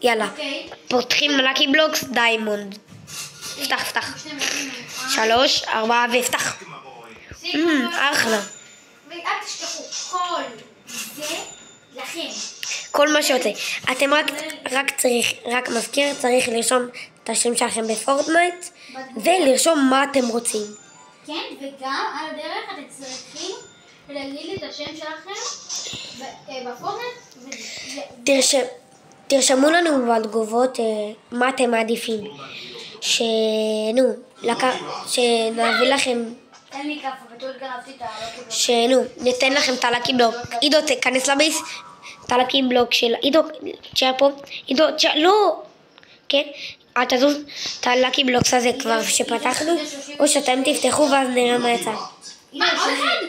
יאללה. פותחים לקי בלוקס דיימונד. פתח. 3, 4 והפתח. אחלה. ואל תשכחו, כל זה לכם. כל מה שיוצא. אתם רק מזכיר, צריך לרשום את השם שלכם בפורטנייט, ולרשום מה אתם רוצים. כן, וגם על הדרך אתם צריכים להגיד את השם שלכם בפורטנייט. תרשמו לנו בתגובות מה אתם מעדיפים. שנביא לכם, תן לי כפה, בתור גרבתי את הלקי בלוק. ניתן לכם את הלקי בלוק. עידו, תכנס לבייס. את הלקי בלוק של עידו, תשאר פה. עידו, לא! כן? אל תזוז. את הלקי בלוקס הזה כבר שפתחנו, או שאתם תפתחו ואז נראה מה יצא. מה? עוד אחד?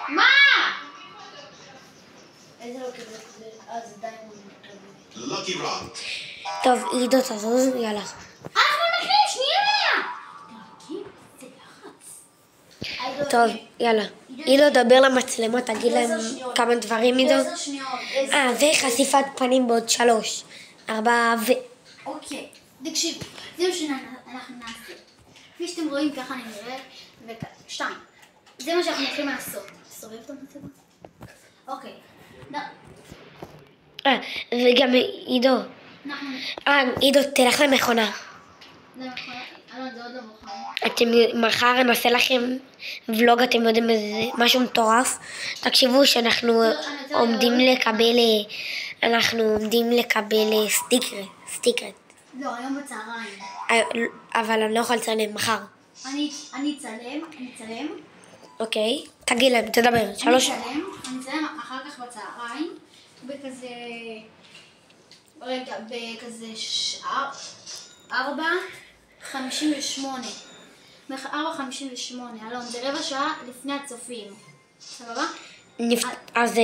מה? איזה לוקי בלוק זה? זה דיימונד. טוב, עידו, תזוז, יאללה. אנחנו נכנסים, שנייה! טוב, יאללה. עידו, דבר למצלמות, תגיד להם כמה דברים, עידו. 10 שניות. וחשיפת פנים בעוד 3, 4 אוקיי, תקשיבו, זה מה שאנחנו נעשה. כפי שאתם רואים, ככה אני נראה, 2. זה מה שאנחנו הולכים לעשות. סובב את המצלמה? אוקיי. וגם עידו. עידו, תלך למכונה. למכונה? זה עוד לא מוכן. מחר נעשה לכם ולוג, אתם יודעים איזה משהו מטורף. תקשיבו שאנחנו עומדים לקבל סטיקרט. לא, היום בצהריים. אבל אני לא יכולה לצלם מחר. אני אצלם. אוקיי, תגיד להם, תדבר. 3. אני אצלם אחר כך בצהריים, בכזה 4:58. 4:58, אלון, זה רבע שעה לפני הצופים. סבבה? אז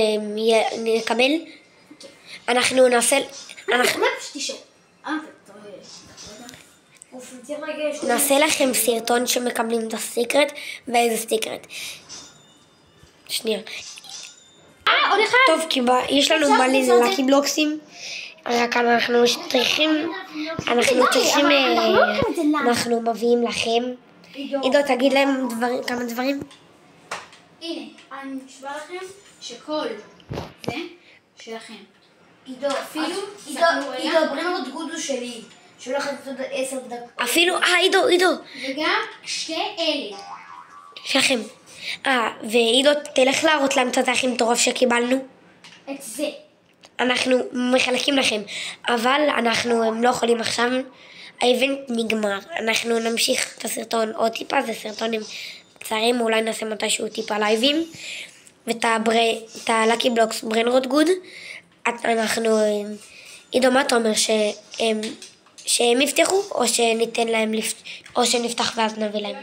נקבל? אנחנו נעשה... תשאר. נעשה לכם סרטון שמקבלים את הסטיקרט ואיזה סטיקרט. שנייה. עוד אחד! טוב, כי יש לנו מלא לקי בלוקסים, רק אנחנו מביאים לכם. עידו, תגיד להם כמה דברים. הנה, אני נשבע לכם שכל זה שלכם. עידו, ברנרד גודו שלי, שהולך לתת 10 דקות. אפילו, עידו. וגם 2 אלה. שלכם. ועידו, תלך להראות להם את הכי מטורף שקיבלנו. את זה. אנחנו מחלקים לכם, אבל הם לא יכולים עכשיו, האיבנט נגמר. אנחנו נמשיך את הסרטון עוד טיפה, זה סרטונים קצרים, אולי נעשה מתישהו טיפה לייבים, ואת הלקי בלוקס ברנרד גוד, עידו, מה אתה אומר, שהם יפתחו, או שניתן להם, או שנפתח ואז נביא להם?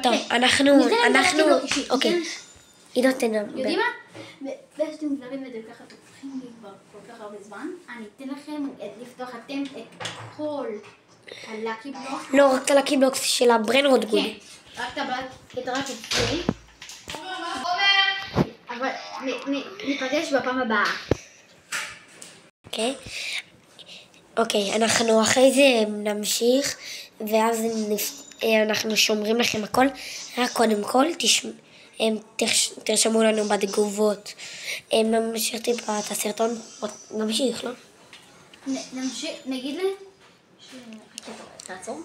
טוב, אוקיי. עידו, תדבר. יודעים מה? ואתם מדברים את זה ככה, תופכים לי כבר כל כך הרבה זמן, אני אתן לכם לפתוח אתם את כל הלקי בלוקס. לא, רק את הלקי בלוקס של הברנרד גוד. כן, רק את זה. אבל ניפגש בפעם הבאה. אוקיי, אנחנו אחרי זה נמשיך, ואז אנחנו שומרים לכם הכל. רק קודם כל, תרשמו לנו בתגובות. נמשיך טיפה את הסרטון, נמשיך, לא? נגיד להם? תעצור.